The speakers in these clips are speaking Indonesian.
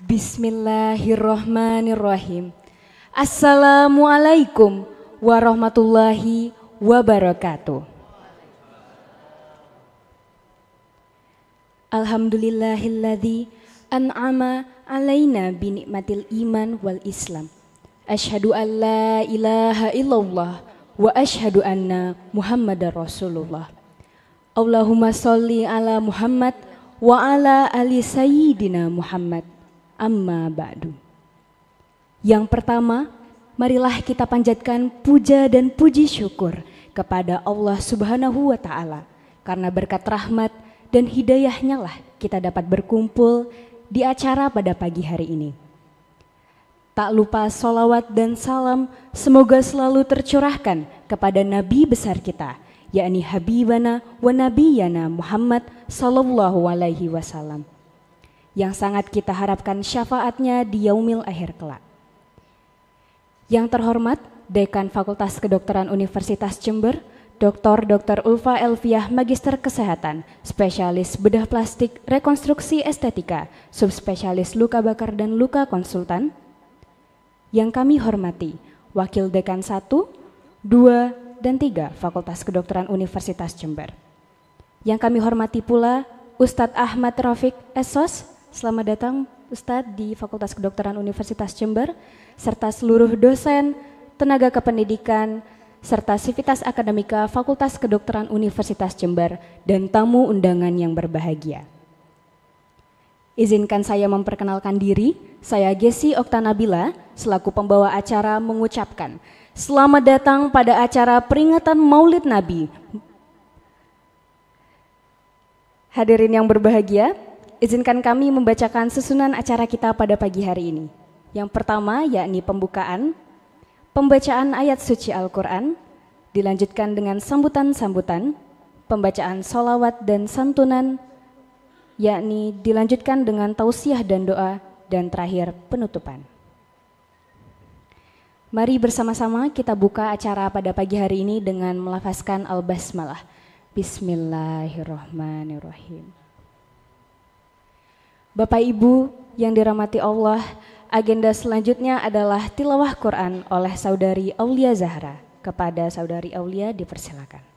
Bismillahirrahmanirrahim. Assalamualaikum warahmatullahi wabarakatuh. Alhamdulillahilladzi an'ama alaina binikmatil iman wal islam. Asyhadu an la ilaha illallah wa asyhadu anna Muhammadar Rasulullah. Allahumma sholli ala Muhammad wa ala ali sayyidina Muhammad. Amma ba'du. Yang pertama, marilah kita panjatkan puja dan puji syukur kepada Allah Subhanahu wa Ta'ala, karena berkat rahmat dan hidayahnya lah kita dapat berkumpul di acara pada pagi hari ini. Tak lupa sholawat dan salam semoga selalu tercurahkan kepada Nabi besar kita, yakni Habibana wa Nabiyana Muhammad sallallahu alaihi wasallam, yang sangat kita harapkan syafaatnya di yaumil akhir kelak. Yang terhormat Dekan Fakultas Kedokteran Universitas Jember, Dr. Ulfa Elviah Magister Kesehatan, Spesialis Bedah Plastik Rekonstruksi Estetika, Subspesialis Luka Bakar dan Luka Konsultan. Yang kami hormati Wakil Dekan 1, 2, dan 3 Fakultas Kedokteran Universitas Jember. Yang kami hormati pula Ustadz Ahmad Rafiq Esos. Selamat datang Ustadz di Fakultas Kedokteran Universitas Jember, serta seluruh dosen, tenaga kependidikan, serta sivitas akademika Fakultas Kedokteran Universitas Jember, dan tamu undangan yang berbahagia. Izinkan saya memperkenalkan diri, saya Gesi Oktanabila, selaku pembawa acara mengucapkan selamat datang pada acara peringatan Maulid Nabi. Hadirin yang berbahagia, izinkan kami membacakan susunan acara kita pada pagi hari ini. Yang pertama yakni pembukaan, pembacaan ayat suci Al-Quran, dilanjutkan dengan sambutan-sambutan, pembacaan sholawat dan santunan, yakni dilanjutkan dengan tausiah dan doa, dan terakhir penutupan. Mari bersama-sama kita buka acara pada pagi hari ini dengan melafazkan Al-Basmalah. Bismillahirrahmanirrahim. Bapak Ibu yang dirahmati Allah, agenda selanjutnya adalah tilawah Quran oleh Saudari Aulia Zahra. Kepada Saudari Aulia dipersilakan.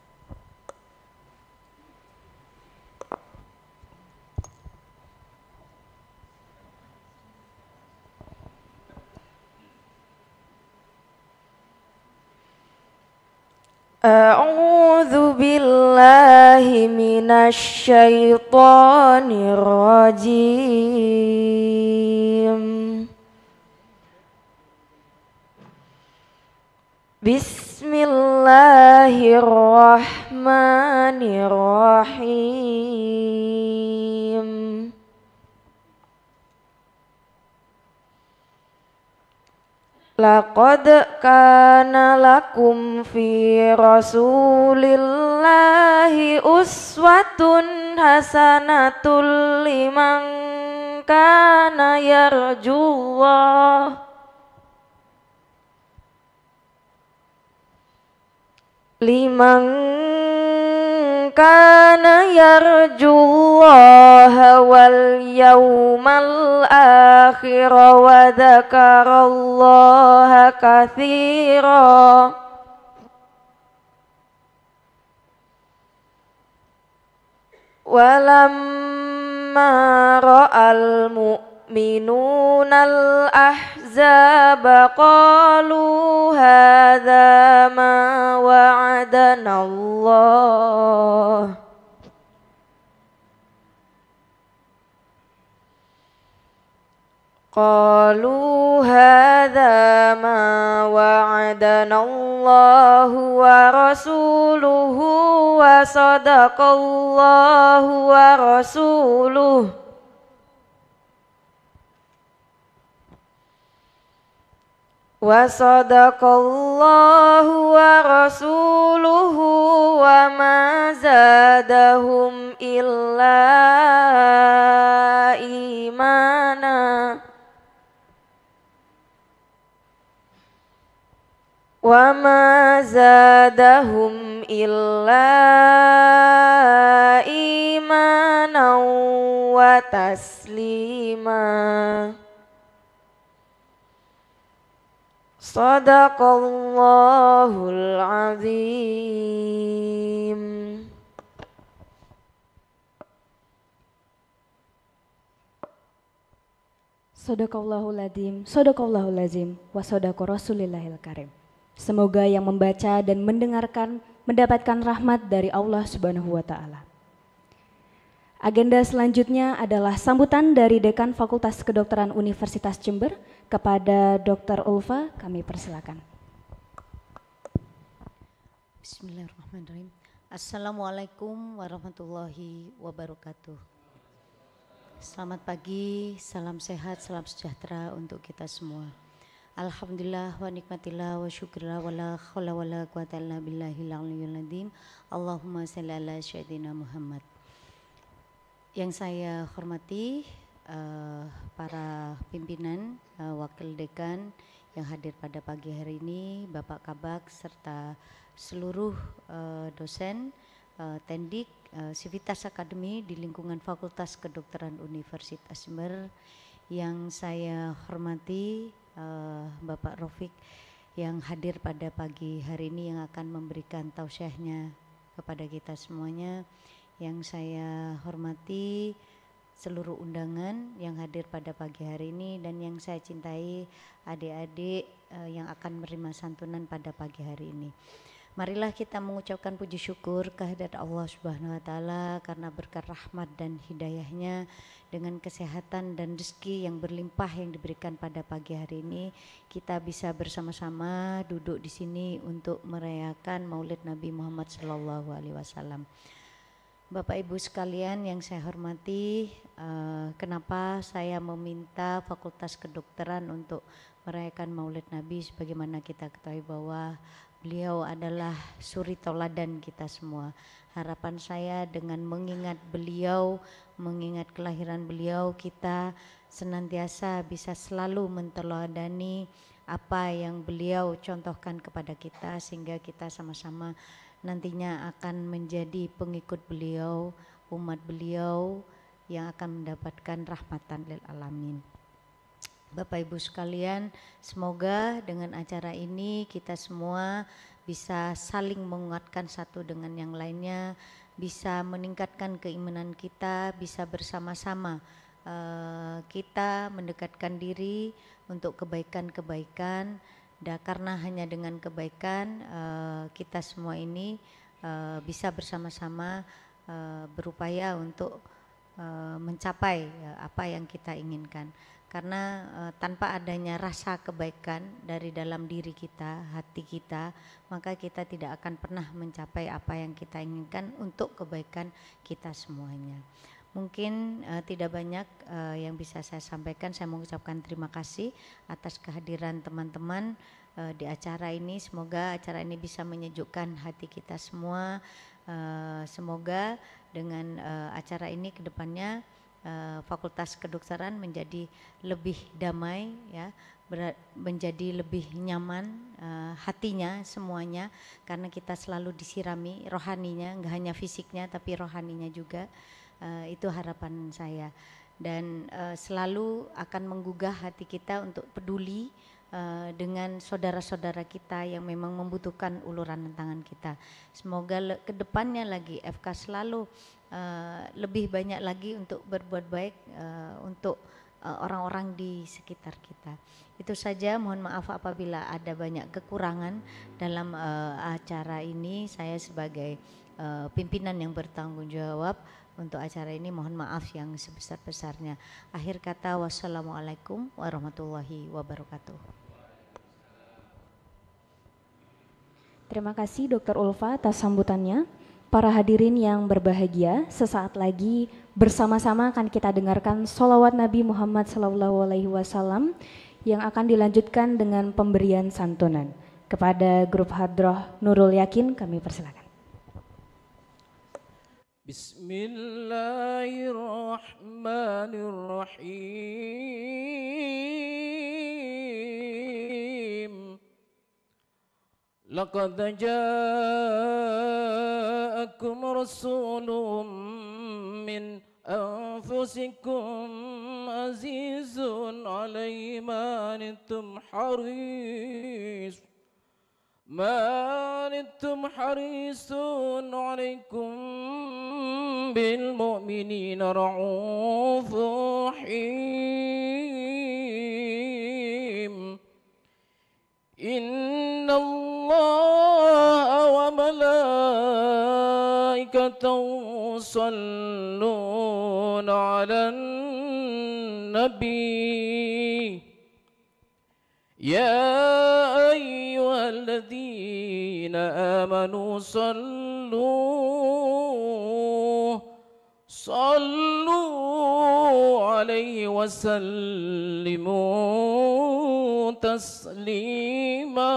A'udzu billahi minasy syaithanir rajim. Bismillahirrahmanirrahim. Laqad kana lakum fi Rasulillahi uswatun hasanatul liman kana yarjullah wal yawmal akhir wa dzakarallaha katsira. Walamma ra'al mu'minunal ahzaba qalu hadza ma wa'adana Allah wa rasuluhu wa sadaqallahu wa rasuluhu wa ma zadahum illa imana wa ma zadahum illa imanan wa taslima. Sadaqallahul azim. Sadaqallahul adzim, sadaqallahul azim, wa sadaqa rasulillahil karim. Semoga yang membaca dan mendengarkan mendapatkan rahmat dari Allah Subhanahu wa taala. Agenda selanjutnya adalah sambutan dari Dekan Fakultas Kedokteran Universitas Jember kepada Dr. Ulfa, kami persilakan. Bismillahirrahmanirrahim. Assalamualaikum warahmatullahi wabarakatuh. Selamat pagi, salam sehat, salam sejahtera untuk kita semua. Alhamdulillah wa nikmatillah wa syukurillah wa la khawla wa la quwata illa billahil aliyyil azim. Allahumma shalli ala sayyidina Muhammad. Yang saya hormati para pimpinan, wakil dekan yang hadir pada pagi hari ini, Bapak Kabak serta seluruh dosen, tendik, Sivitas Akademi di lingkungan Fakultas Kedokteran Universitas Jember. Yang saya hormati Bapak Rafiq yang hadir pada pagi hari ini yang akan memberikan tausiahnya kepada kita semuanya. Yang saya hormati seluruh undangan yang hadir pada pagi hari ini, dan yang saya cintai adik-adik yang akan menerima santunan pada pagi hari ini. Marilah kita mengucapkan puji syukur kehadirat Allah Subhanahu wa taala karena berkat rahmat dan hidayahnya, dengan kesehatan dan rezeki yang berlimpah yang diberikan pada pagi hari ini, kita bisa bersama-sama duduk di sini untuk merayakan Maulid Nabi Muhammad SAW. Bapak Ibu sekalian yang saya hormati, kenapa saya meminta Fakultas Kedokteran untuk merayakan Maulid Nabi? Sebagaimana kita ketahui bahwa beliau adalah suri tauladan kita semua. Harapan saya dengan mengingat beliau, mengingat kelahiran beliau, kita senantiasa bisa selalu menteladani apa yang beliau contohkan kepada kita, sehingga kita sama-sama nantinya akan menjadi pengikut beliau, umat beliau yang akan mendapatkan rahmatan lil alamin. Bapak Ibu sekalian, semoga dengan acara ini kita semua bisa saling menguatkan satu dengan yang lainnya, bisa meningkatkan keimanan kita, bisa bersama-sama kita mendekatkan diri untuk kebaikan-kebaikan. Dan karena hanya dengan kebaikan kita semua ini bisa bersama-sama berupaya untuk mencapai apa yang kita inginkan. Karena tanpa adanya rasa kebaikan dari dalam diri kita, hati kita, maka kita tidak akan pernah mencapai apa yang kita inginkan untuk kebaikan kita semuanya. Mungkin tidak banyak yang bisa saya sampaikan. Saya mengucapkan terima kasih atas kehadiran teman-teman di acara ini. Semoga acara ini bisa menyejukkan hati kita semua. Semoga dengan acara ini ke depannya Fakultas Kedokteran menjadi lebih damai, ya, menjadi lebih nyaman hatinya semuanya, karena kita selalu disirami rohaninya, enggak hanya fisiknya tapi rohaninya juga. Itu harapan saya, dan selalu akan menggugah hati kita untuk peduli dengan saudara-saudara kita yang memang membutuhkan uluran tangan kita. Semoga kedepannya lagi FK selalu lebih banyak lagi untuk berbuat baik untuk orang-orang di sekitar kita. Itu saja, mohon maaf apabila ada banyak kekurangan dalam acara ini. Saya sebagai pimpinan yang bertanggung jawab untuk acara ini mohon maaf yang sebesar-besarnya. Akhir kata, wassalamualaikum warahmatullahi wabarakatuh. Terima kasih Dr. Ulfa atas sambutannya. Para hadirin yang berbahagia, sesaat lagi bersama-sama akan kita dengarkan sholawat Nabi Muhammad SAW yang akan dilanjutkan dengan pemberian santunan. Kepada grup Hadroh Nurul Yakin kami persilakan. Bismillahirrahmanirrahim. Laqad ja'akum rasulun min أنفسكم عزيز عليه ما عنتم حريص عليكم بالمؤمنين رؤوف رحيم إن الله وملائكته يصلون على النبي يا أيها الذين آمنوا صلوا عليه وسلموا تسليما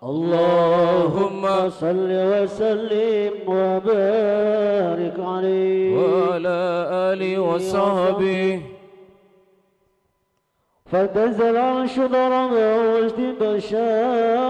اللهم صل وسلم وبارك عليه وعلى آله وصحبه فتنزل العرش ضربا وازداد بشارا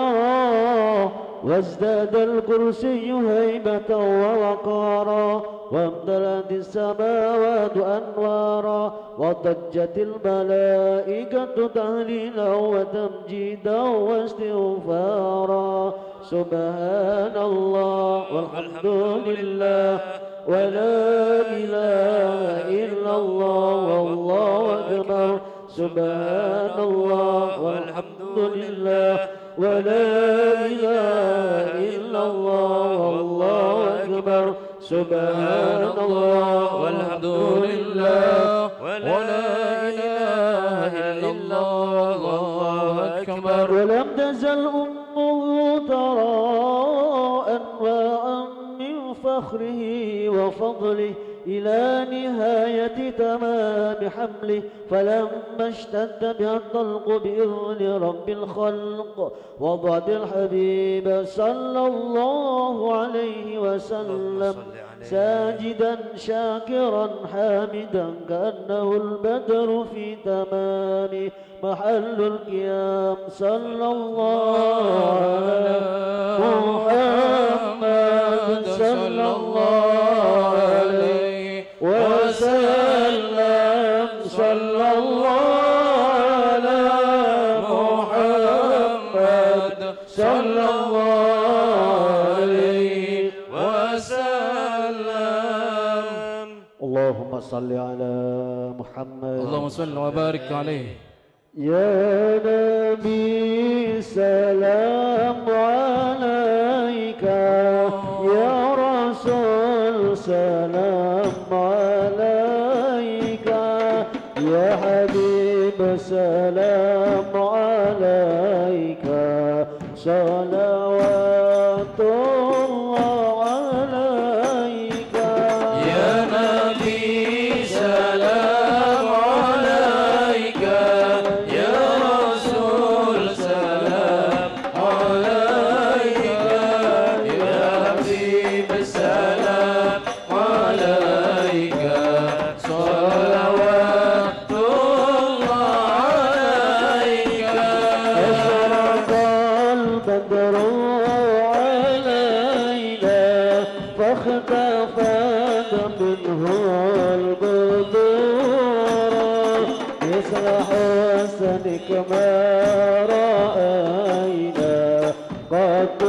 وازداد الكرسي هيبة ووقارا وامتلأت السماوات أنوارا وضجت الملائكة تهليلا وتمجيدا واستغفارا سبحان الله والحمد لله ولا إله إلا الله والله أكبر سبحان الله والحمد لله ولا إله إلا الله والله أكبر سبحان الله والحمد لله ولا إله إلا الله والله أكبر ولم تزل أمه ترى أنواعا من فخره وفضله إلى نهاية تمام حمله فلما اشتد بها الطلق بإذن رب الخلق وضعت الحبيب صلى الله عليه وسلم ساجدا شاكرا حامدا كأنه البدر في تمام محل القيام صلى الله على محمد صلى الله عليه وسلم صلى الله على محمد صلى الله عليه وسلم اللهم صل على محمد اللهم صل وبارك عليه يا نبي سلام عليك يا رسول سلام عليك يا حبيب سلام عليك صلوات الله عليك يا نبي سلام عليك يا رسول سلام عليك يا حبيب سلام عليك صلوات الله عليك أشرق البدر علينا فاختفت منه البدور مثل حسنك ما رأينا قد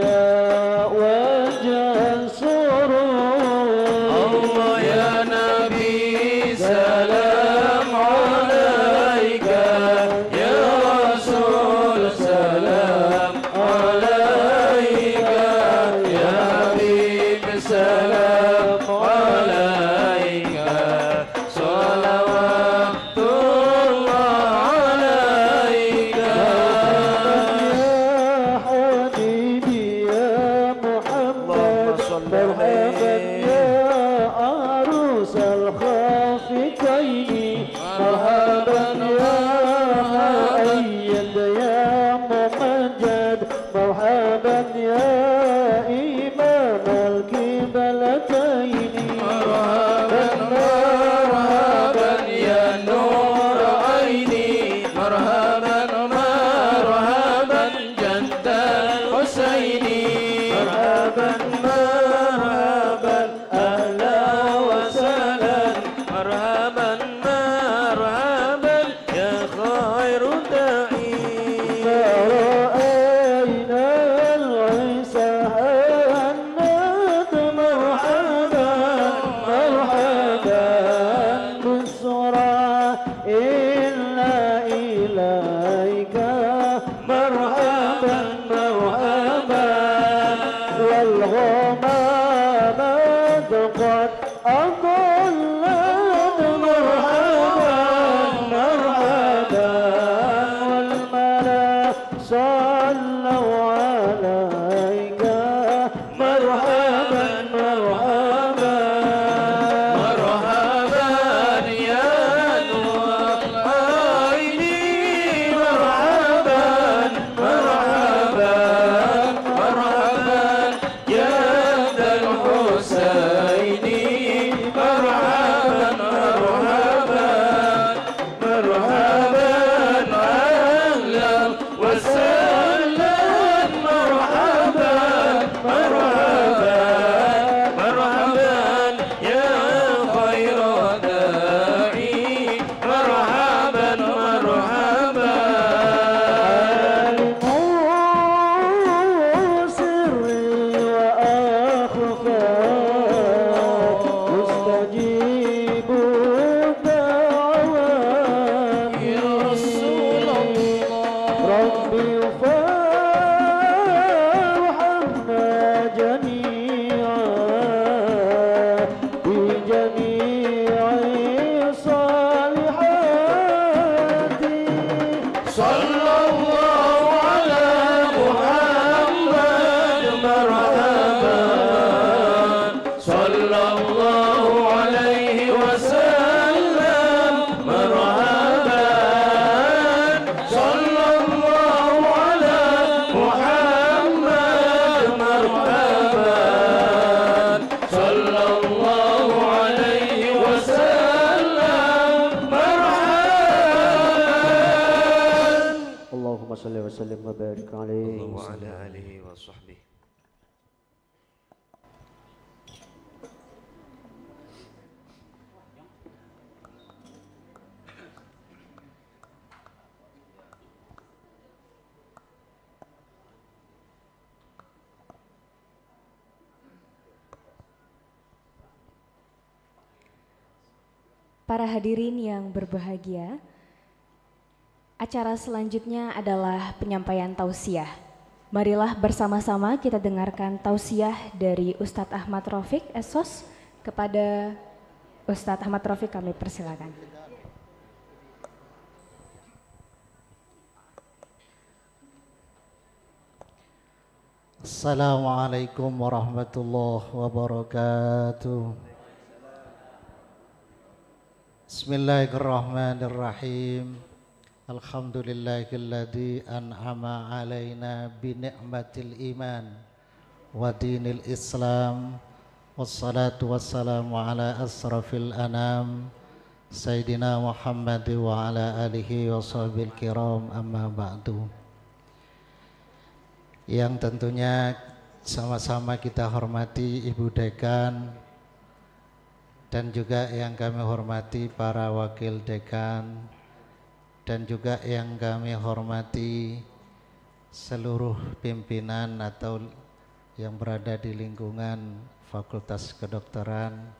يا وجه السرور الله يا نبي سلام عليك يا رسول سلام عليك يا حبيب سلام عليك صلوات الله عليك صلوا عليك مرحبا مرحبا مرحبا يا نور عيني مرحبا مرحبا مرحبا يا ذا الحسين مرحبا مرحبا مرحبا أهلا وسهلا مرحبا مرحبا مرحبا يا خير داعي مرحبا مرحبا سري وأخفى مستجيب الدعوات يا رسول الله ربي فارحمنا جميعا بجميع الصالحات صلى الله على محمد مرحبا صلى الله عليه وسلم مرحبا صلى الله على محمد مرحبا صلى الله عليه وسلم مرحبا اللهم صل وسلم وبارك عليه وعلى آله وصحبه. Para hadirin yang berbahagia, acara selanjutnya adalah penyampaian tausiah. Marilah bersama-sama kita dengarkan tausiah dari Ustadz Ahmad Rafiq Esos. Kepada Ustadz Ahmad Rafiq kami persilakan. Assalamualaikum warahmatullahi wabarakatuh. Bismillahirrahmanirrahim. Alhamdulillahilladzi an'ama alaina bi ni'matil iman wa dinil Islam. Wassalatu wassalamu ala asrafil anam Sayyidina Muhammad wa ala alihi wa sahbihi kiram, amma ba'du. Yang tentunya sama-sama kita hormati Ibu Dekan, dan juga yang kami hormati para wakil dekan, dan juga yang kami hormati seluruh pimpinan atau yang berada di lingkungan Fakultas Kedokteran.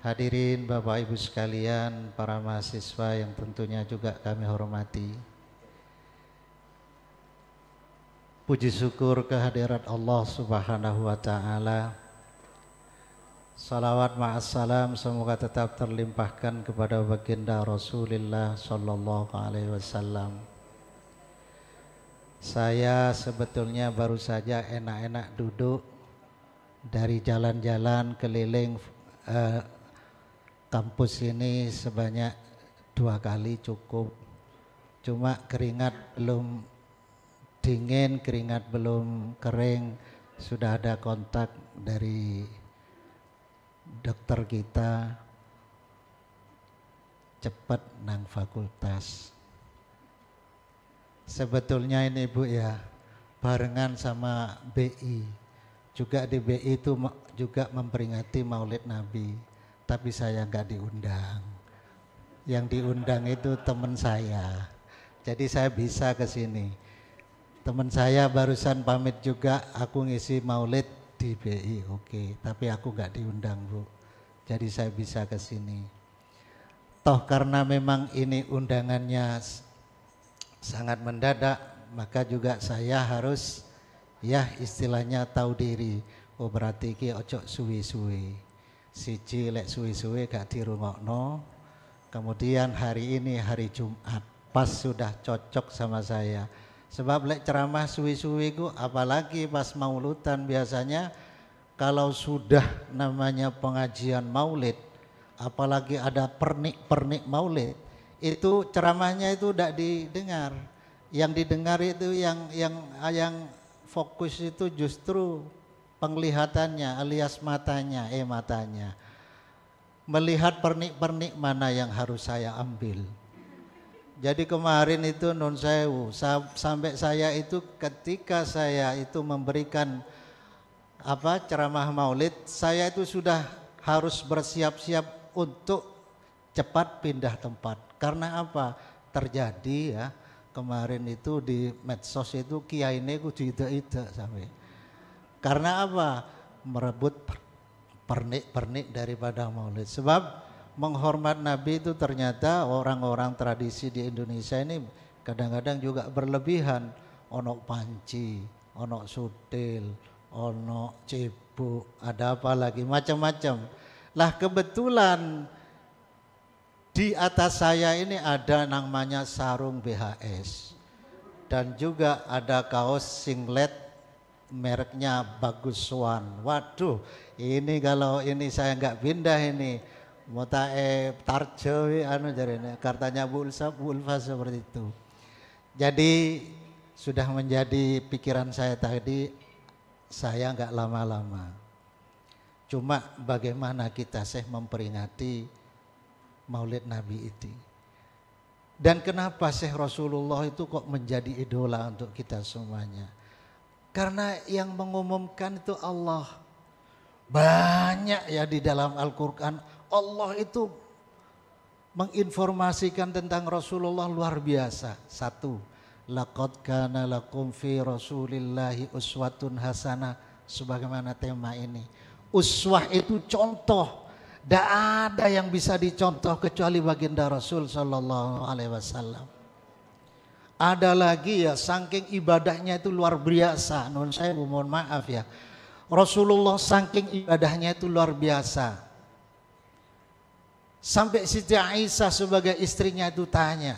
Hadirin Bapak Ibu sekalian, para mahasiswa yang tentunya juga kami hormati. Puji syukur kehadirat Allah Subhanahu wa Ta'ala. Salawat ma'assalam semoga tetap terlimpahkan kepada baginda Rasulullah Sallallahu Alaihi Wasallam. Saya sebetulnya baru saja enak-enak duduk dari jalan-jalan keliling kampus ini sebanyak 2 kali cukup. Cuma keringat belum dingin, keringat belum kering, sudah ada kontak dari dokter kita, cepat nang fakultas. Sebetulnya ini Bu ya, barengan sama BI. Juga di BI itu juga memperingati Maulid Nabi, tapi saya nggak diundang. Yang diundang itu teman saya. Jadi saya bisa ke sini. Teman saya barusan pamit juga, aku ngisi Maulid di BI, oke, tapi aku nggak diundang Bu, jadi saya bisa ke sini. Toh karena memang ini undangannya sangat mendadak, maka juga saya harus ya istilahnya tahu diri. Oh berarti ki ojo suwi-suwi, siji lek suwi-suwi gak dirungokno. Kemudian hari ini hari Jumat, pas sudah cocok sama saya. Sebab lek ceramah suwi-suwi ku apalagi pas mauludan biasanya kalau sudah namanya pengajian maulid, apalagi ada pernik-pernik maulid, itu ceramahnya itu tidak didengar. Yang didengar itu yang fokus itu justru penglihatannya alias matanya, matanya. Melihat pernik-pernik mana yang harus saya ambil. Jadi kemarin itu nun sewu, sampai saya itu ketika saya itu memberikan ceramah maulid, saya itu sudah harus bersiap-siap untuk cepat pindah tempat. Karena apa? Terjadi ya kemarin itu di medsos itu kiai ini ku ide-ide sampai. Karena apa? Merebut pernik-pernik daripada maulid. Sebab menghormat Nabi itu ternyata orang-orang tradisi di Indonesia ini kadang-kadang juga berlebihan. Ono panci, ono sutil, ono cebok, ada apa lagi macam-macam. Lah kebetulan di atas saya ini ada namanya sarung BHS dan juga ada kaos singlet mereknya Bagus Swan. Waduh, ini kalau ini saya nggak pindah ini mau tarjo jarene kartanya Bu Ulfa seperti itu. Jadi sudah menjadi pikiran saya tadi, saya nggak lama-lama. Cuma bagaimana kita memperingati Maulid Nabi itu. Dan kenapa Rasulullah itu kok menjadi idola untuk kita semuanya? Karena yang mengumumkan itu Allah. Banyak ya di dalam Al-Quran Allah itu menginformasikan tentang Rasulullah luar biasa. Satu, laqad kana lakum fi Rasulillahi uswatun hasanah, sebagaimana tema ini. Uswah itu contoh, tidak ada yang bisa dicontoh kecuali baginda Rasul sallallahu alaihi wasallam. Ada lagi ya, saking ibadahnya itu luar biasa. Nun saya mohon maaf ya, Rasulullah saking ibadahnya itu luar biasa. Sampai Siti Aisyah sebagai istrinya itu tanya,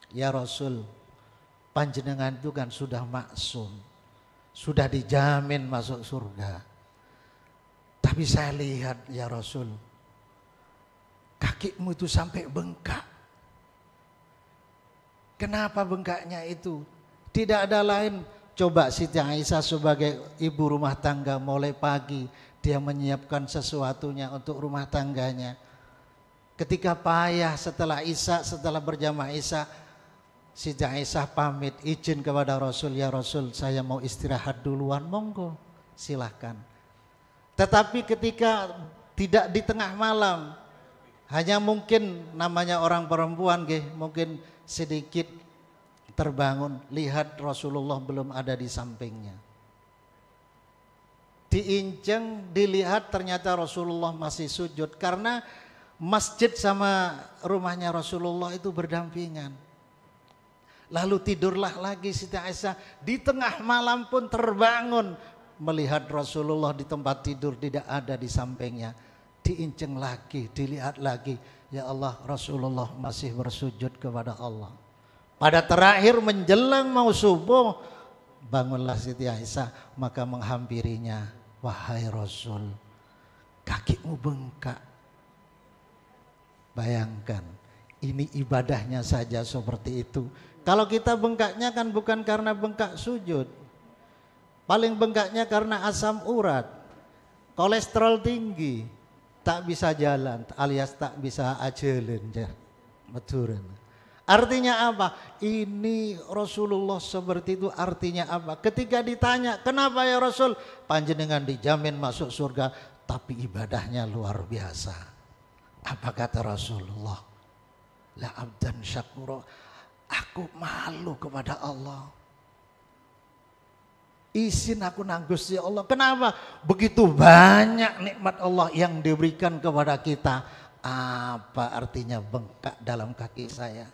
ya Rasul, panjenengan itu kan sudah maksum, sudah dijamin masuk surga. Tapi saya lihat ya Rasul, kakimu itu sampai bengkak. Kenapa bengkaknya itu? Tidak ada lain. Coba Siti Aisyah sebagai ibu rumah tangga mulai pagi dia menyiapkan sesuatunya untuk rumah tangganya. Ketika payah setelah Isya, setelah berjamaah Isya, Siti Aisyah pamit izin kepada Rasul, ya Rasul saya mau istirahat duluan, monggo silahkan. Tetapi ketika tidak di tengah malam, hanya mungkin namanya orang perempuan mungkin sedikit terbangun, lihat Rasulullah belum ada di sampingnya. Diinceng, dilihat ternyata Rasulullah masih sujud karena masjid sama rumahnya Rasulullah itu berdampingan. Lalu tidurlah lagi Siti Aisyah, di tengah malam pun terbangun melihat Rasulullah di tempat tidur tidak ada di sampingnya. Diinceng lagi, dilihat lagi, ya Allah Rasulullah masih bersujud kepada Allah. Pada terakhir menjelang mau subuh, bangunlah Siti Aisyah, maka menghampirinya, wahai Rasul, kakimu bengkak. Bayangkan, ini ibadahnya saja seperti itu. Kalau kita bengkaknya kan bukan karena bengkak sujud, paling bengkaknya karena asam urat, kolesterol tinggi, tak bisa jalan alias tak bisa ajelin. Betul. Artinya apa? Ini Rasulullah seperti itu, artinya apa? Ketika ditanya, kenapa ya Rasul? Panjenengan dijamin masuk surga, tapi ibadahnya luar biasa. Apa kata Rasulullah? La abdan syakura, aku malu kepada Allah. Izin aku nanggus ya Allah. Kenapa? Begitu banyak nikmat Allah yang diberikan kepada kita. Apa artinya bengkak dalam kaki saya?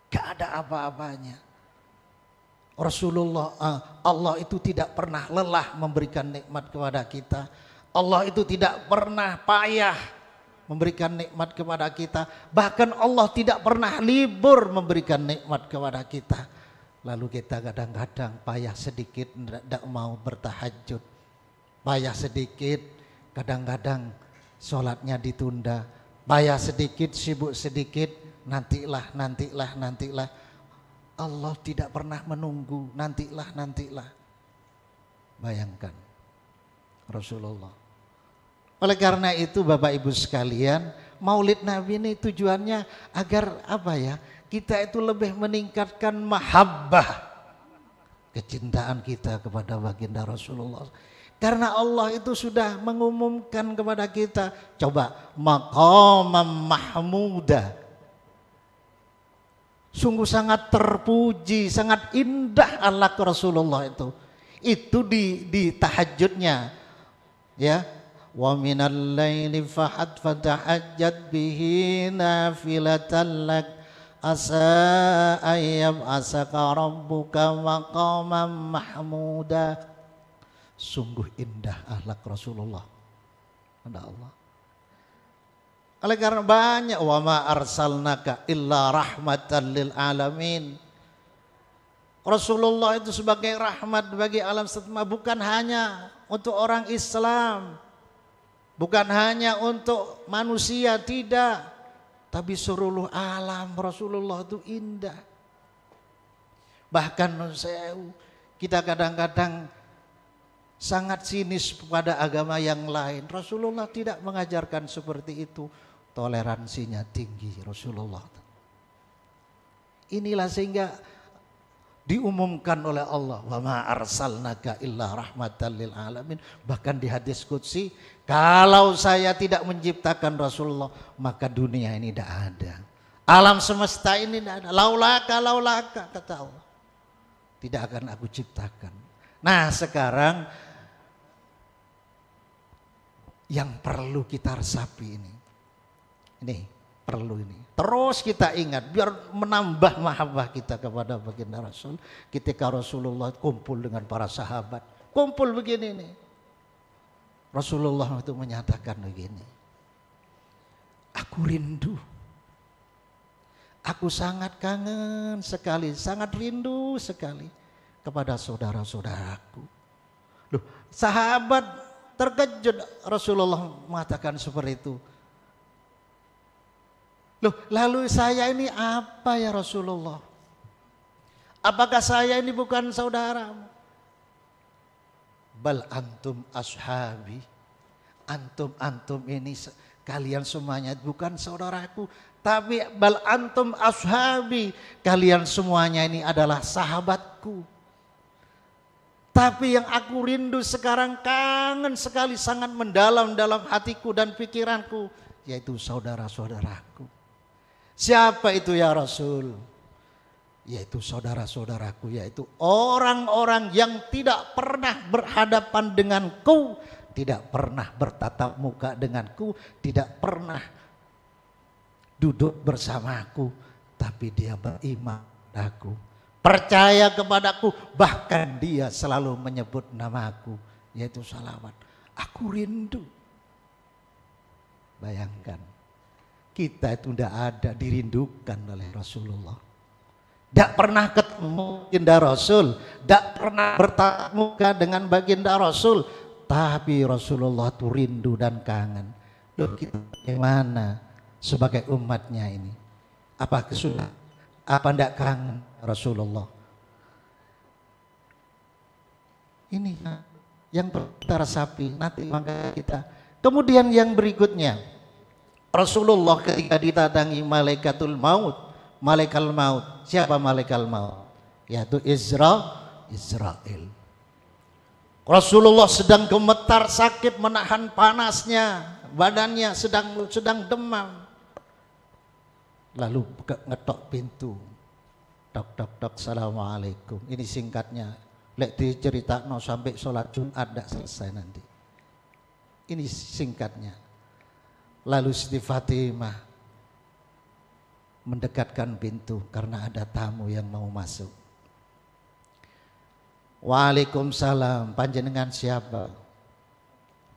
Gak ada apa-apanya. Rasulullah, Allah itu tidak pernah lelah memberikan nikmat kepada kita. Allah itu tidak pernah payah memberikan nikmat kepada kita. Bahkan Allah tidak pernah libur memberikan nikmat kepada kita. Lalu kita kadang-kadang payah sedikit tidak mau bertahajud. Payah sedikit kadang-kadang sholatnya ditunda. Payah sedikit, sibuk sedikit, nantilah. Allah tidak pernah menunggu, nantilah. Bayangkan Rasulullah. Oleh karena itu Bapak Ibu sekalian, Maulid Nabi ini tujuannya agar apa ya? Kita itu lebih meningkatkan mahabbah, kecintaan kita kepada baginda Rasulullah. Karena Allah itu sudah mengumumkan kepada kita, coba maqamam mahmuda. Sungguh sangat terpuji, sangat indah akhlak Rasulullah itu. Itu di tahajudnya, ya. Wa minal laili fatahajjat bihi nafilatan lak asa ayyab asaka rabbuka maqamam mahmuda. Sungguh indah akhlak Rasulullah. Ada Allah. Oleh karena banyak wa ma arsalnaka illa rahmatan lil alamin. Rasulullah itu sebagai rahmat bagi alam semesta, bukan hanya untuk orang Islam, bukan hanya untuk manusia, tidak, tapi seluruh alam. Rasulullah itu indah. Bahkan kita kadang-kadang sangat sinis pada agama yang lain. Rasulullah tidak mengajarkan seperti itu. Toleransinya tinggi Rasulullah. Inilah sehingga diumumkan oleh Allah, wa ma arsalnaka illa rahmatan lil alamin. Bahkan di hadis qudsi, kalau saya tidak menciptakan Rasulullah, maka dunia ini tidak ada. Alam semesta ini tidak ada. Laulaka kata Allah, tidak akan aku ciptakan. Nah sekarang yang perlu kita resapi ini perlu ini. Terus kita ingat biar menambah mahabbah kita kepada baginda Rasul. Ketika Rasulullah kumpul dengan para sahabat, kumpul begini nih. Rasulullah itu menyatakan begini, aku rindu, aku sangat kangen sekali, sangat rindu sekali kepada saudara-saudaraku. Loh, sahabat terkejut Rasulullah mengatakan seperti itu. Loh, lalu saya ini apa ya Rasulullah? Apakah saya ini bukan saudaramu? Bal antum ashabi. Antum ini kalian semuanya bukan saudaraku, tapi bal antum ashabi. Kalian semuanya ini adalah sahabatku. Tapi yang aku rindu sekarang, kangen sekali, sangat mendalam dalam hatiku dan pikiranku, yaitu saudara-saudaraku. Siapa itu ya Rasul? Yaitu saudara-saudaraku, yaitu orang-orang yang tidak pernah berhadapan denganku, tidak pernah bertatap muka denganku, tidak pernah duduk bersamaku, tapi dia beriman padaku, percaya kepadaku, bahkan dia selalu menyebut namaku, yaitu salawat. Aku rindu. Bayangkan, kita itu tidak ada dirindukan oleh Rasulullah. Tidak pernah ketemu baginda Rasul, tidak pernah bertatap muka dengan baginda Rasul, tapi Rasulullah itu rindu dan kangen. Loh, kita bagaimana sebagai umatnya ini? Apa kesulitan? Apa tidak kangen Rasulullah? Ini yang kita resapi nanti maka kita. Kemudian yang berikutnya, Rasulullah ketika didatangi malaikatul maut, malaikat maut. Siapa malaikat maut? Yaitu Israel. Rasulullah sedang gemetar sakit, menahan panasnya, badannya sedang demam. Lalu ngetok pintu. Tok, assalamualaikum. Ini singkatnya. Lek diceritakan sampai sholat Jumat tidak selesai nanti. Ini singkatnya. Lalu Siti Fatimah mendekatkan pintu karena ada tamu yang mau masuk. Waalaikumsalam, panjenengan siapa?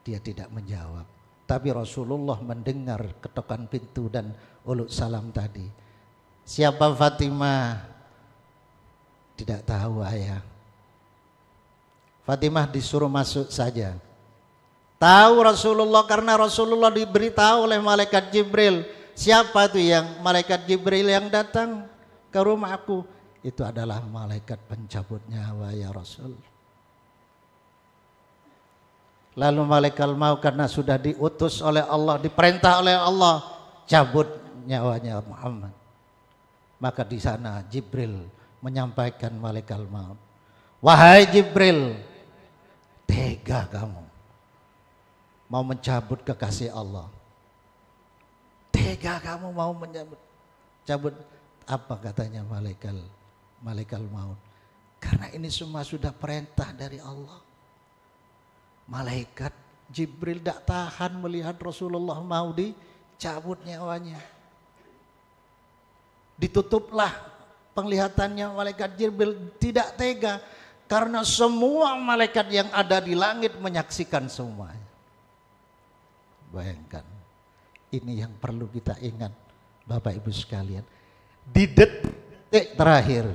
Dia tidak menjawab. Tapi Rasulullah mendengar ketokan pintu dan uluk salam tadi. Siapa Fatimah? Tidak tahu ayah. Fatimah disuruh masuk saja. Tahu Rasulullah karena Rasulullah diberitahu oleh malaikat Jibril. Siapa itu yang malaikat Jibril yang datang ke rumahku? Itu adalah malaikat pencabut nyawa ya Rasul. Lalu malaikat maut karena sudah diutus oleh Allah, diperintah oleh Allah, cabut nyawanya Muhammad. Maka di sana Jibril menyampaikan malaikat maut, wahai Jibril, tega kamu mau mencabut kekasih Allah. Tega kamu mau cabut. Apa katanya malaikat maut? Karena ini semua sudah perintah dari Allah. Malaikat Jibril tidak tahan melihat Rasulullah mau dicabut nyawanya. Ditutuplah penglihatannya malaikat Jibril, tidak tega karena semua malaikat yang ada di langit menyaksikan semuanya. Bayangkan, ini yang perlu kita ingat Bapak Ibu sekalian. Di detik terakhir,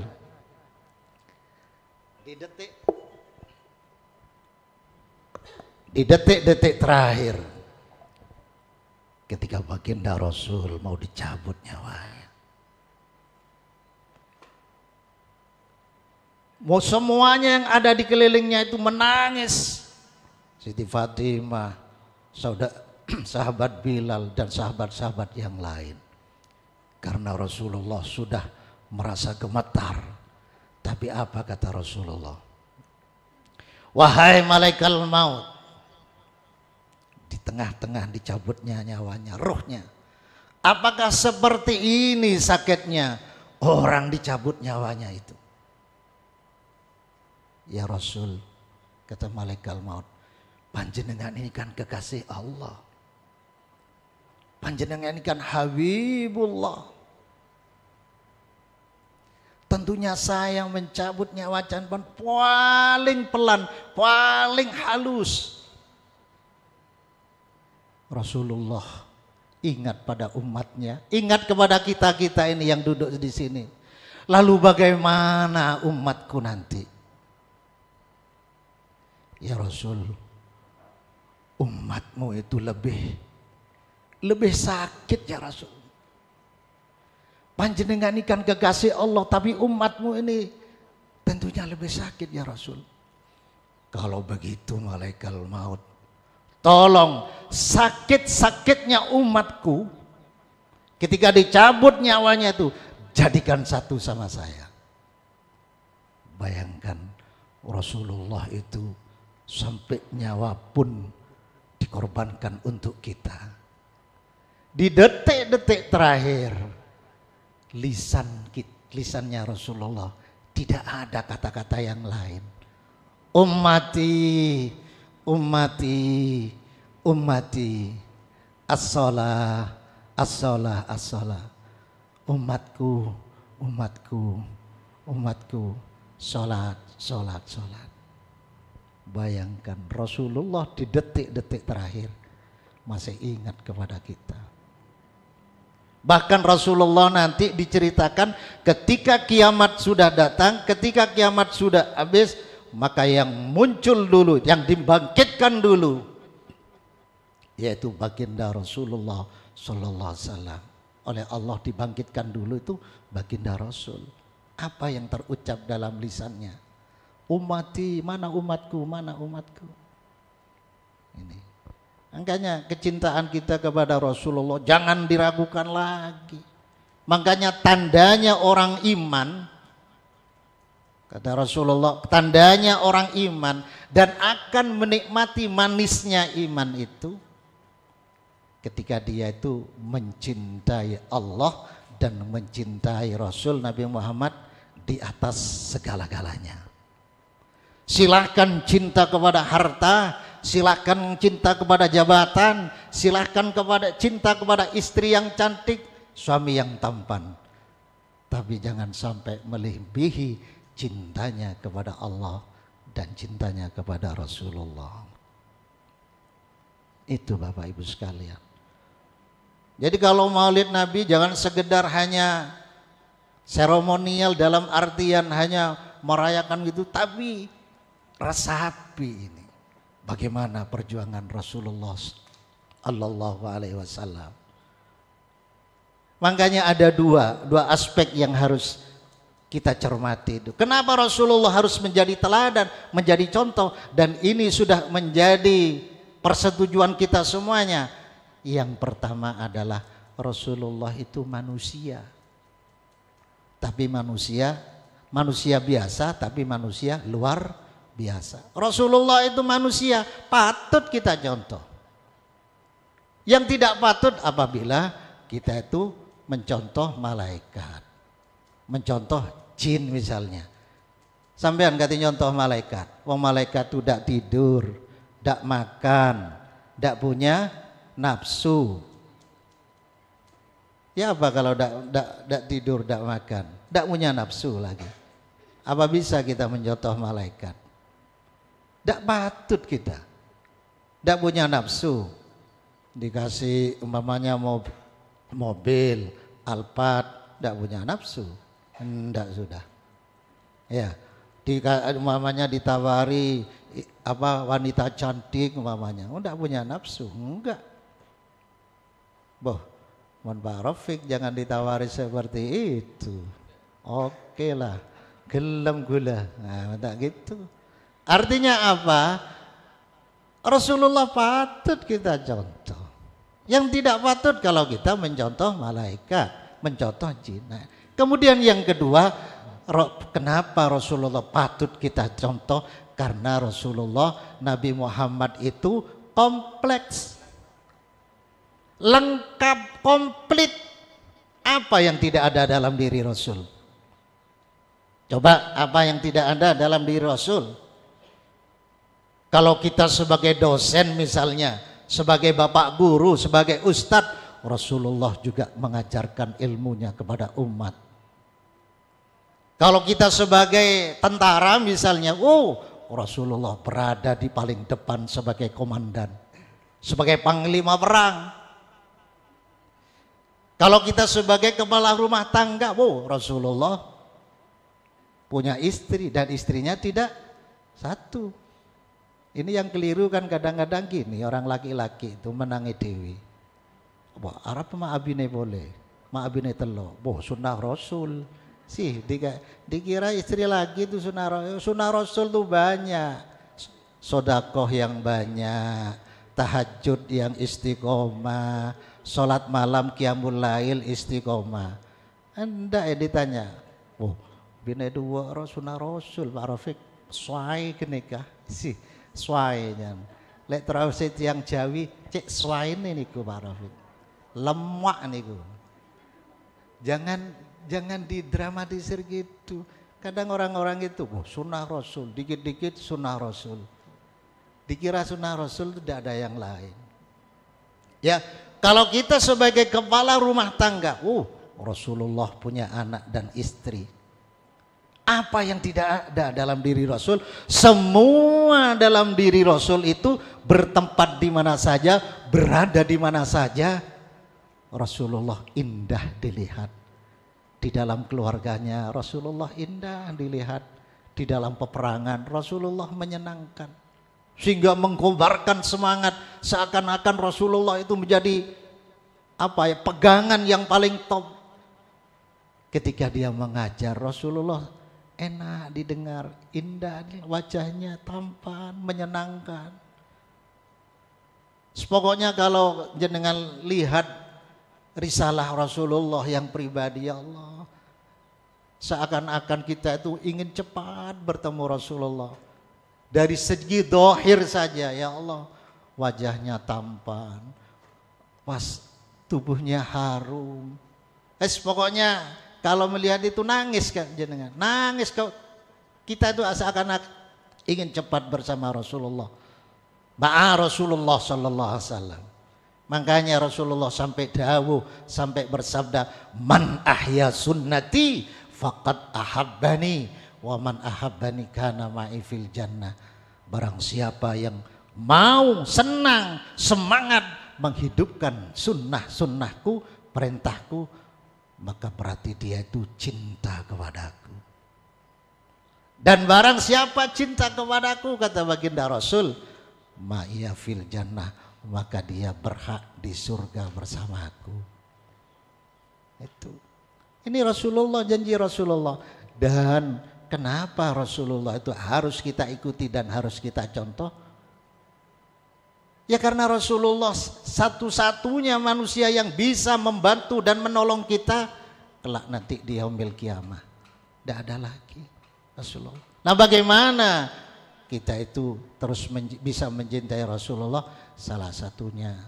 di detik-detik terakhir, ketika baginda Rasul mau dicabut nyawanya, mau semuanya yang ada di kelilingnya itu menangis. Siti Fatimah, sahabat Bilal dan sahabat-sahabat yang lain. Karena Rasulullah sudah merasa gemetar. Tapi apa kata Rasulullah? Wahai malaikat maut, di tengah-tengah dicabutnya nyawanya, ruhnya. Apakah seperti ini sakitnya orang dicabut nyawanya itu? Ya Rasul, kata malaikat maut, panjenengan ini kan kekasih Allah. Panjenengan ini kan Habibullah. Tentunya saya yang mencabut nyawa jangan paling pelan, paling halus. Rasulullah ingat pada umatnya, ingat kepada kita-kita ini yang duduk di sini. Lalu bagaimana umatku nanti? Ya Rasul, umatmu itu lebih sakit ya Rasul. Panjenengan ini kan kekasih Allah, tapi umatmu ini tentunya lebih sakit ya Rasul. Kalau begitu malaikat maut, tolong sakit-sakitnya umatku ketika dicabut nyawanya itu jadikan satu sama saya. Bayangkan Rasulullah itu sampai nyawa pun dikorbankan untuk kita. Di detik-detik terakhir lisannya Rasulullah tidak ada kata-kata yang lain. Ummati, ummati, ummati, as-shalah, as-shalah, as-shalah. Umatku, umatku, umatku, sholat, sholat, sholat. Bayangkan Rasulullah di detik-detik terakhir masih ingat kepada kita. Bahkan Rasulullah nanti diceritakan ketika kiamat sudah datang, ketika kiamat sudah habis, maka yang muncul dulu, yang dibangkitkan dulu, yaitu baginda Rasulullah Sallallahu Alaihi Wasallam. Oleh Allah dibangkitkan dulu itu baginda Rasul. Apa yang terucap dalam lisannya? Ummati, mana umatku, mana umatku. Ini. Makanya kecintaan kita kepada Rasulullah jangan diragukan lagi. Makanya tandanya orang iman, kata Rasulullah, tandanya orang iman dan akan menikmati manisnya iman itu ketika dia itu mencintai Allah dan mencintai Rasul Nabi Muhammad di atas segala-galanya. Silahkan cinta kepada harta, silahkan cinta kepada jabatan, silahkan cinta kepada istri yang cantik, suami yang tampan. Tapi jangan sampai melebihi cintanya kepada Allah dan cintanya kepada Rasulullah. Itu Bapak Ibu sekalian. Jadi kalau maulid Nabi jangan sekedar hanya seremonial dalam artian hanya merayakan gitu, tapi resapi ini. Bagaimana perjuangan Rasulullah sallallahu alaihi wasallam. Makanya ada dua aspek yang harus kita cermati itu. Kenapa Rasulullah harus menjadi teladan, menjadi contoh, dan ini sudah menjadi persetujuan kita semuanya. Yang pertama adalah Rasulullah itu manusia. Tapi manusia biasa, tapi manusia luar biasa. Rasulullah itu manusia, patut kita contoh. Yang tidak patut apabila kita itu mencontoh malaikat, mencontoh jin misalnya. Sampean kata contoh malaikat, wong malaikat itu tidak tidur, tidak makan, tidak punya nafsu. Ya apa kalau tidak tidur, tidak makan, tidak punya nafsu lagi? Apa bisa kita mencontoh malaikat? Tidak patut kita. Tidak punya nafsu. Dikasih umpamanya mobil, Alphard, tidak punya nafsu. Tidak sudah. Ya, umpamanya ditawari wanita cantik umpamanya, tidak punya nafsu, enggak. Mohon Pak Rafiq jangan ditawari seperti itu. Oke lah, gelem gula. Nah, tak gitu. Artinya apa? Rasulullah patut kita contoh. Yang tidak patut kalau kita mencontoh malaikat, mencontoh jin. Nah, kemudian yang kedua, kenapa Rasulullah patut kita contoh? Karena Rasulullah Nabi Muhammad itu kompleks, lengkap, komplit. Apa yang tidak ada dalam diri Rasul? Coba apa yang tidak ada dalam diri Rasul? Kalau kita sebagai dosen misalnya, sebagai bapak guru, sebagai ustadz, Rasulullah juga mengajarkan ilmunya kepada umat. Kalau kita sebagai tentara misalnya, Rasulullah berada di paling depan sebagai komandan, sebagai panglima perang. Kalau kita sebagai kepala rumah tangga, Rasulullah punya istri dan istrinya tidak satu. Ini yang keliru kan kadang-kadang gini, orang laki-laki itu menangi dewi. Arab mah abine boleh, mah abine telo. Sunnah Rasul. Sih dikira istri lagi itu sunnah Rasul tuh banyak. Sodakoh yang banyak, tahajud yang istiqomah, sholat malam qiyamul lail istiqomah. Anda ditanya, bine dua sunnah Rasul Pak Rafiq, swai kenikah sih. Swainya, lek terus yang Jawi cek swai ini niku Pak Rafiq, lemak niku. Jangan didramatisir gitu. Kadang orang-orang itu, sunnah Rasul, dikit-dikit sunnah Rasul. Dikira sunnah Rasul tidak ada yang lain. Ya, kalau kita sebagai kepala rumah tangga, Rasulullah punya anak dan istri. Apa yang tidak ada dalam diri Rasul? Semua dalam diri Rasul itu bertempat di mana saja, berada di mana saja. Rasulullah indah dilihat. Di dalam keluarganya Rasulullah indah dilihat. Di dalam peperangan Rasulullah menyenangkan. Sehingga mengkobarkan semangat, seakan-akan Rasulullah itu menjadi pegangan yang paling top. Ketika dia mengajar, Rasulullah enak didengar, indah wajahnya, tampan, menyenangkan. Pokoknya kalau jenengan lihat risalah Rasulullah yang pribadi, ya Allah, seakan-akan kita itu ingin cepat bertemu Rasulullah. Dari segi dohir saja, ya Allah, wajahnya tampan, tubuhnya harum. Pokoknya kalau melihat itu nangis kan jenengan, nangis kau. Kita itu seakan-akan ingin cepat bersama Rasulullah. Rasulullah sallallahu alaihi wasallam. Makanya Rasulullah sampai dawuh, sampai bersabda, "Man ahya sunnati faqad ahabbani wa man ahabbani kana ma'i fil jannah." Barang siapa yang mau, senang, semangat menghidupkan sunnahku, perintahku, maka berarti dia itu cinta kepadaku. Dan barang siapa cinta kepadaku, kata baginda Rasul, ma'iya fil jannah, maka dia berhak di surga bersamaku. Itu. Ini Rasulullah, janji Rasulullah. Dan kenapa Rasulullah itu harus kita ikuti dan harus kita contoh? Ya karena Rasulullah satu-satunya manusia yang bisa membantu dan menolong kita kelak nanti di yaumil kiamah. Tidak ada lagi Rasulullah. Nah bagaimana kita itu terus bisa mencintai Rasulullah? Salah satunya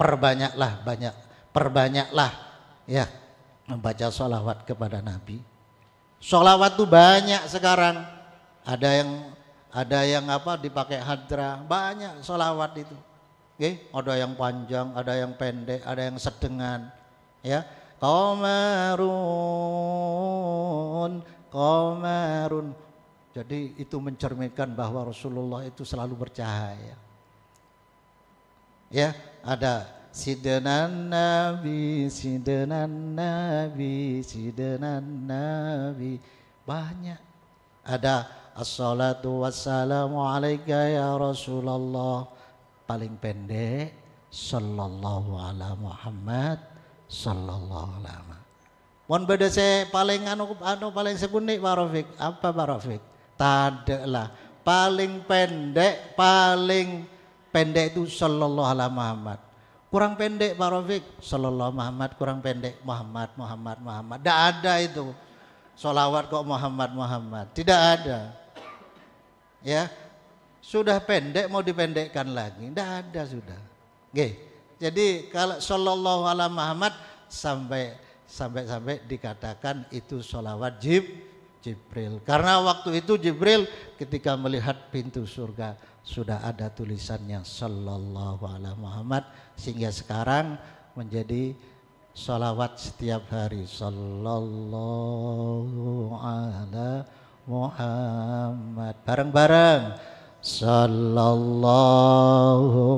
perbanyaklah ya membaca sholawat kepada Nabi. Sholawat tuh banyak sekarang. Ada yang dipakai hadra, banyak sholawat itu. Oke, ada yang panjang, ada yang pendek, ada yang sedengan. Ya, qamarun. Jadi itu mencerminkan bahwa Rasulullah itu selalu bercahaya. Ya, ada Sidenan Nabi, banyak. Ada Assalatu wassalamu alaika ya Rasulullah, paling pendek sallallahu ala Muhammad sallallahu alaihi. Mohon beda saya paling paling sekunik Pak Rafiq. Apa Pak Rafiq? Tadalah paling pendek itu sallallahu ala Muhammad. Kurang pendek Pak Rafiq, sallallahu Muhammad, kurang pendek Muhammad. Tidak ada itu. Sholawat kok Muhammad. Tidak ada. Ya. Sudah pendek mau dipendekkan lagi. Tidak ada sudah. Oke. Jadi kalau sallallahu ala Muhammad sampai dikatakan itu sholawat Jibril. Karena waktu itu Jibril ketika melihat pintu surga sudah ada tulisannya sallallahu ala Muhammad, sehingga sekarang menjadi sholawat setiap hari sallallahu ala Muhammad. Bareng-bareng sallallahu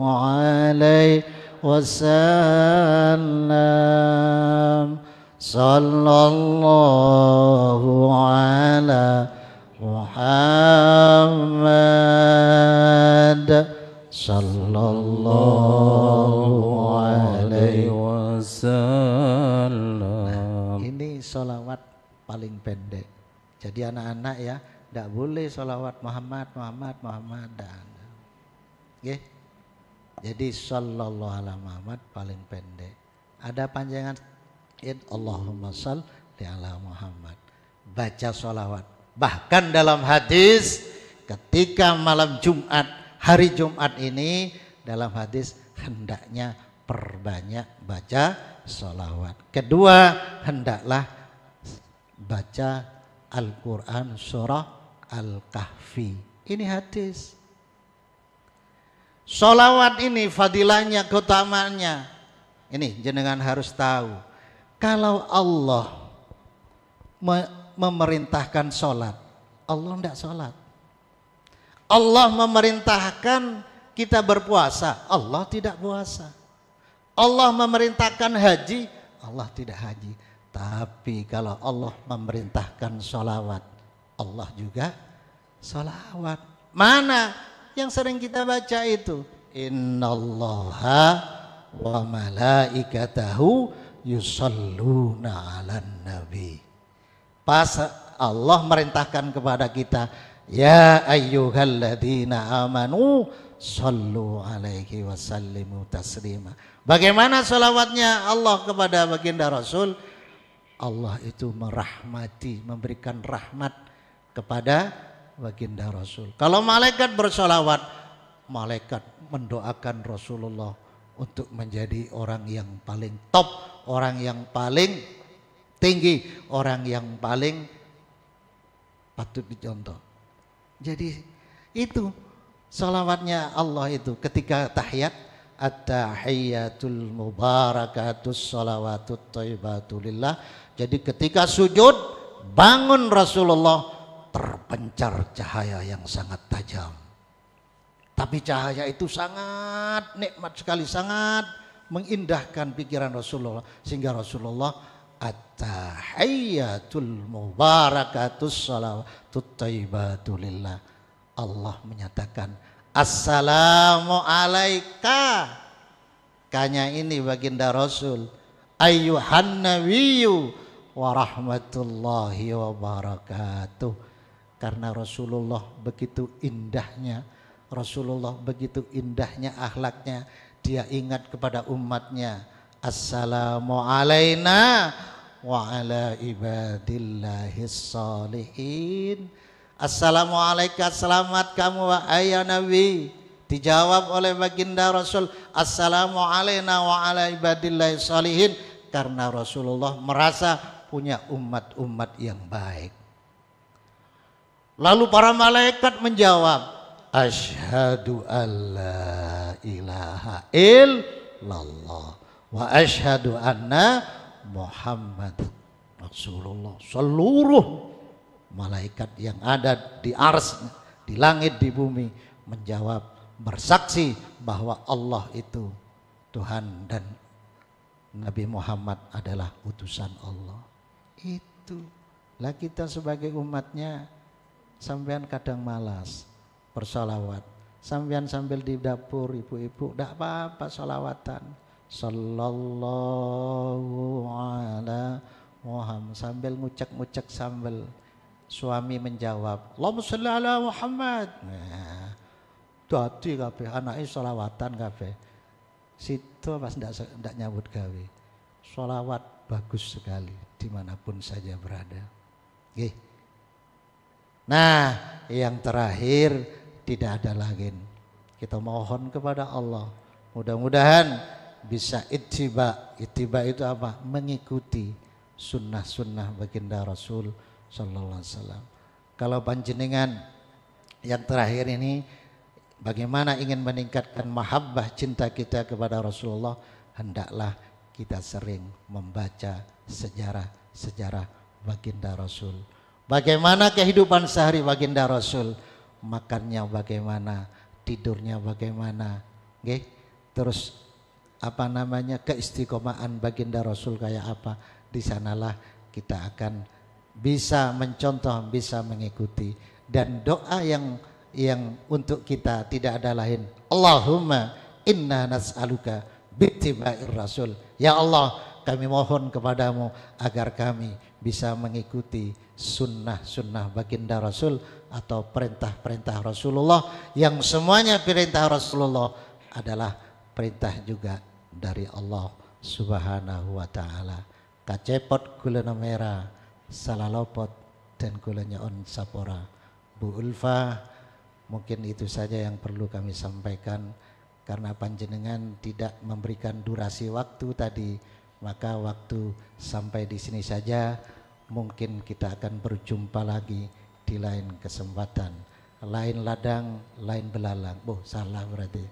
alaihi wasallam, sallallahu ala Muhammad, sallallahu alaihi wasallam. Ini sholawat paling pendek. Jadi anak-anak ya, tidak boleh sholawat Muhammad. Okay? Jadi sallallahu ala Muhammad paling pendek. Ada panjangan Allahumma shalli ala Muhammad. Baca sholawat. Bahkan dalam hadis ketika malam Jumat, hari Jumat ini, dalam hadis hendaknya perbanyak baca sholawat. Kedua, hendaklah baca Al-Quran surah Al-Kahfi. Ini hadis. Sholawat ini fadilahnya, keutamaannya. Ini jenengan harus tahu. Kalau Allah memerintahkan sholat, Allah tidak sholat. Allah memerintahkan kita berpuasa, Allah tidak puasa. Allah memerintahkan haji, Allah tidak haji. Tapi kalau Allah memerintahkan sholawat, Allah juga sholawat. Mana yang sering kita baca itu? Innallaha wa malaikatahu yusalluna 'alan nabi. Pas Allah merintahkan kepada kita, ya ayyuhalladzina amanu sallu alaihi wasallimu taslima. Bagaimana sholawatnya Allah kepada baginda Rasul? Allah itu merahmati, memberikan rahmat kepada baginda Rasul. Kalau malaikat bersolawat, malaikat mendoakan Rasulullah untuk menjadi orang yang paling top, orang yang paling tinggi, orang yang paling patut dicontoh. Jadi itu salawatnya Allah itu ketika tahiyat, at-tahiyyatul mubarakatus salawatut thayyibatu lillah. Jadi ketika sujud, bangun Rasulullah, terpencar cahaya yang sangat tajam. Tapi cahaya itu sangat nikmat sekali, sangat mengindahkan pikiran Rasulullah, sehingga Rasulullah at-tahiyyatul mubarakatus shalawatut thayyibatul lillah. Allah menyatakan assalamu alaika, kanya ini baginda Rasul, ayyuhan nabiyyu wa rahmatullahi wa barakatuh. Karena Rasulullah begitu indahnya, Rasulullah begitu indahnya akhlaknya, dia ingat kepada umatnya, assalamu alaina wa ala ibadillahis salihin. Assalamu alaika, selamat kamu wahai Nabi. Dijawab oleh baginda Rasul, assalamu alaina wa ala ibadillahis salihin. Karena Rasulullah merasa punya umat-umat yang baik. Lalu para malaikat menjawab, asyhadu alla ilaha illallah wa asyhadu anna Muhammad Rasulullah. Seluruh malaikat yang ada di ars, di langit, di bumi menjawab, bersaksi bahwa Allah itu Tuhan dan Nabi Muhammad adalah utusan Allah. Itu lah kita sebagai umatnya. Sampean kadang malas bersolawat, sampean sambil di dapur ibu-ibu tidak apa-apa solawatan, sallallahu ala Muhammad, sambil ngucek-ngucek sambal. Suami menjawab, Allahumma sholli ala Muhammad. Nah, dadi kabeh anake solawatan kabeh. Situ pas ndak nyambut gawe. Solawat bagus sekali dimanapun saja berada. Nggih. Nah, yang terakhir tidak ada lagi. Kita mohon kepada Allah, mudah-mudahan bisa ittiba. Ittiba itu apa? Mengikuti sunnah-sunnah baginda Rasul sallallahu alaihi wasallam. Kalau panjenengan yang terakhir ini bagaimana ingin meningkatkan mahabbah cinta kita kepada Rasulullah, hendaklah kita sering membaca sejarah-sejarah baginda Rasul. Bagaimana kehidupan sehari baginda Rasul, makannya bagaimana, tidurnya bagaimana, okay? Terus apa namanya keistiqomahan baginda Rasul kayak apa, di sanalah kita akan bisa mencontoh, bisa mengikuti. Dan doa yang untuk kita tidak ada lain, Allahumma inna nas'aluka bittiba'ir Rasul. Ya Allah, kami mohon kepadamu agar kami bisa mengikuti sunnah-sunnah baginda Rasul atau perintah-perintah Rasulullah, yang semuanya perintah Rasulullah adalah perintah juga dari Allah Subhanahu wa taala. Kacepot gulana merah, salalopot dan gulanya on sapora. Bu Ulfa, mungkin itu saja yang perlu kami sampaikan karena panjenengan tidak memberikan durasi waktu tadi, maka waktu sampai di sini saja. Mungkin kita akan berjumpa lagi di lain kesempatan, lain ladang, lain belalang. Salah berarti.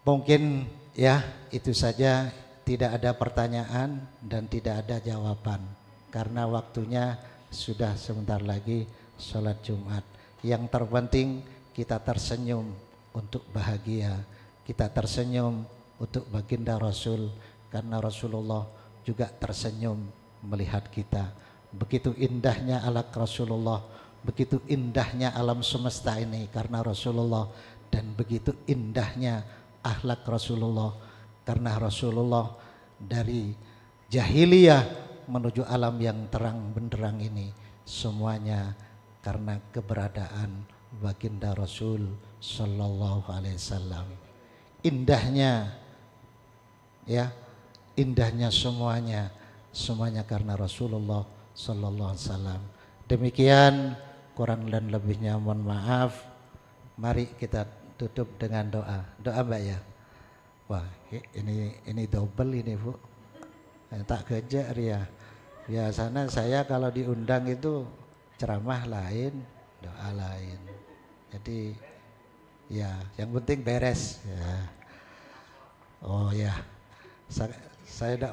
Mungkin ya itu saja, tidak ada pertanyaan dan tidak ada jawaban karena waktunya sudah sebentar lagi sholat Jumat. Yang terpenting kita tersenyum untuk bahagia, kita tersenyum untuk baginda Rasul karena Rasulullah juga tersenyum melihat kita. Begitu indahnya akhlak Rasulullah, begitu indahnya alam semesta ini karena Rasulullah, dan begitu indahnya akhlak Rasulullah karena Rasulullah dari jahiliyah menuju alam yang terang benderang ini semuanya karena keberadaan baginda Rasul sallallahu alaihi wasallam. Indahnya ya, indahnya semuanya karena Rasulullah sallallahu alaihi wasallam. Demikian, kurang dan lebihnya mohon maaf. Mari kita tutup dengan doa. Doa Mbak ya. Wah, ini double ini Bu. Tak kejar ya. Biasanya saya kalau diundang itu ceramah lain, doa lain. Jadi ya, yang penting beres ya. Oh ya. Saya tidak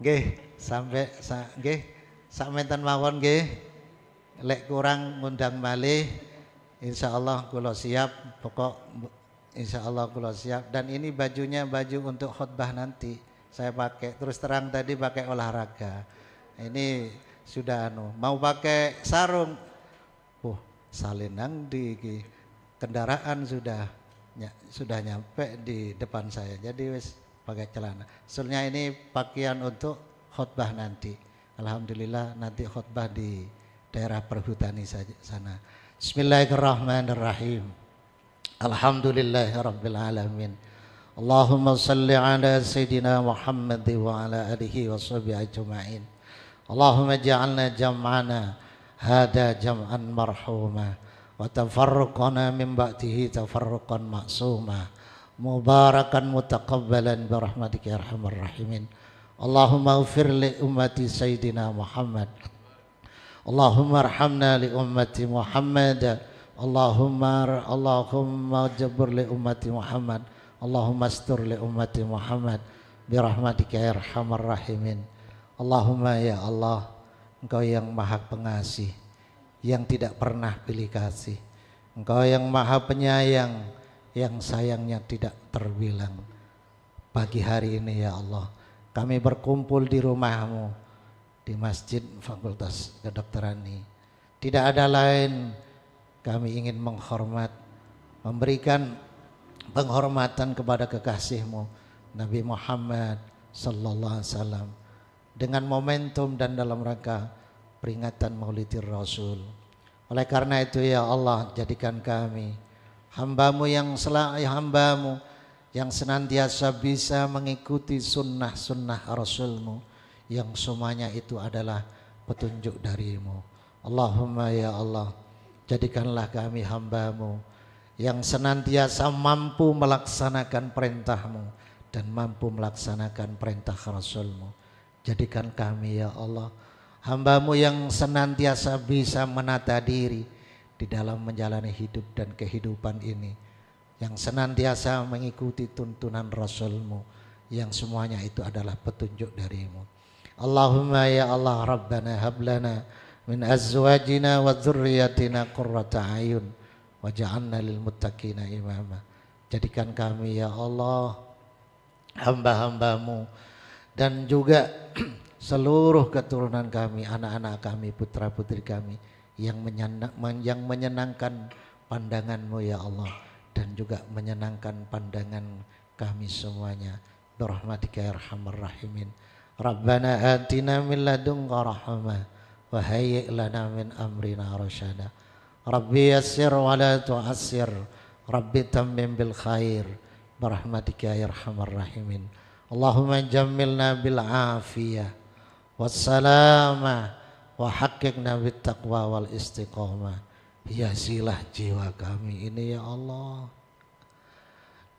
nggih, sampai nggih sakmenten mawon nggih. Lek kurang ngundang malih, insyaallah kula siap. Pokok Insya Allah kalau siap. Dan ini bajunya baju untuk khutbah nanti. Saya pakai, terus terang tadi pakai olahraga. Ini sudah mau pakai sarung. Salinang di kendaraan sudah nyampe di depan saya. Jadi wis pakai celana. Soalnya ini pakaian untuk khutbah nanti. Alhamdulillah nanti khutbah di daerah perhutani saja sana. Bismillahirrahmanirrahim. Alhamdulillahirabbil alamin. Allahumma salli ala sayyidina Muhammad wa ala alihi wa sahbihi ajma'in. Allahumma ja'alna jam'ana hada jam'an marhuma wa tafarruqana min ba'dihi tafarruqan ma'suma mubarakan mutaqabbalan bi rahmatika ya arhamar rahimin. Allahumma ighfir li ummati sayyidina Muhammad. Allahumma arhamna li ummati Muhammad. Allahumma jabur li ummati Muhammad. Allahumma astur li ummati Muhammad bi rahmatika ya arhamar rahimin. Allahumma ya Allah, Engkau yang maha pengasih, yang tidak pernah pilih kasih. Engkau yang maha penyayang, yang sayangnya tidak terbilang. Pagi hari ini ya Allah, kami berkumpul di rumah-Mu, di Masjid Fakultas Kedokteran ini. Tidak ada lain, kami ingin memberikan penghormatan kepada kekasih-Mu Nabi Muhammad sallallahu alaihi wasallam dengan momentum dan dalam rangka peringatan Maulidir Rasul. Oleh karena itu ya Allah, jadikan kami hamba-Mu yang senantiasa bisa mengikuti sunnah-sunnah Rasul-Mu yang semuanya itu adalah petunjuk dari-Mu. Allahumma ya Allah, jadikanlah kami hamba-Mu yang senantiasa mampu melaksanakan perintah-Mu dan mampu melaksanakan perintah Rasul-Mu. Jadikan kami ya Allah hamba-Mu yang senantiasa bisa menata diri di dalam menjalani hidup dan kehidupan ini, yang senantiasa mengikuti tuntunan Rasul-Mu yang semuanya itu adalah petunjuk dari-Mu. Allahumma ya Allah Rabbana hablana min azwajina wa dzurriyyatina qurrata ayun waj'alna lil muttaqina imama. Jadikan kami ya Allah hamba-hamba-Mu dan juga seluruh keturunan kami, anak-anak kami, putra-putri kami yang menyenangkan pandangan-Mu ya Allah, dan juga menyenangkan pandangan kami semuanya. Birahmatika ya arhamar rahimin. Rabbana atina min ladunka rahmah wa hayyi' lana min amrina rasyada. Rabbi yassir wa la tu'assir. Rabbi tammim bil khair. Birahmatika ya arhamar rahimin. Allahumma jammilna bil afiyah wassalamah wa haqiqna bit taqwa wal istiqamah. Hiasilah jiwa kami ini ya Allah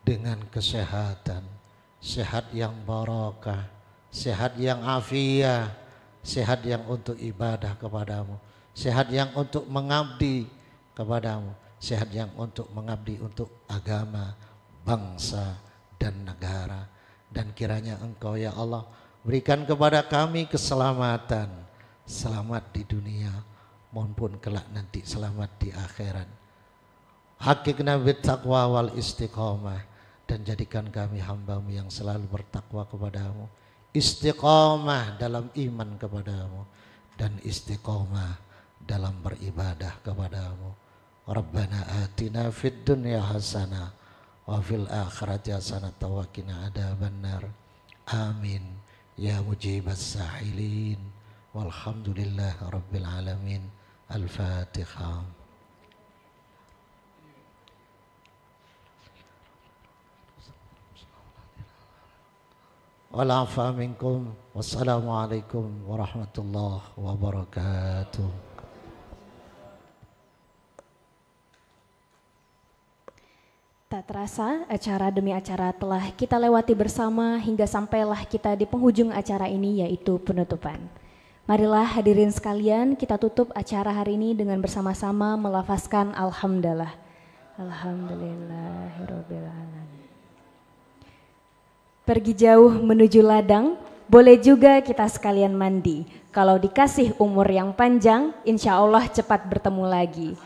dengan kesehatan, sehat yang barakah, sehat yang afiyah, sehat yang untuk ibadah kepadamu, sehat yang untuk mengabdi kepadamu, sehat yang untuk mengabdi untuk agama, bangsa dan negara. Dan kiranya Engkau ya Allah berikan kepada kami keselamatan, selamat di dunia maupun kelak nanti selamat di akhirat. Haqiqna bit taqwa wal istiqamah, dan jadikan kami hamba-Mu yang selalu bertakwa kepadamu, istiqamah dalam iman kepadamu, dan istiqamah dalam beribadah kepadamu. Rabbana atina fid dunya hasanah wa fil akhirati hasanah wa qina adzabannar. Amin ya mujibas sa'ilin walhamdulillahi rabbil alamin. Al-Fatihah. Wal afa minkum. Wassalamualaikum warahmatullahi wabarakatuh. Tak terasa acara demi acara telah kita lewati bersama hingga sampailah kita di penghujung acara ini, yaitu penutupan. Marilah hadirin sekalian, kita tutup acara hari ini dengan bersama-sama melafazkan Alhamdulillah. Alhamdulillahirabbil alamin. Pergi jauh menuju ladang, boleh juga kita sekalian mandi. Kalau dikasih umur yang panjang, insya Allah cepat bertemu lagi.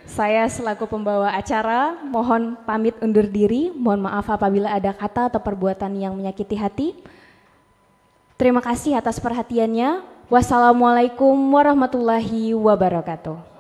Saya selaku pembawa acara mohon pamit undur diri. Mohon maaf apabila ada kata atau perbuatan yang menyakiti hati. Terima kasih atas perhatiannya. Wassalamualaikum warahmatullahi wabarakatuh.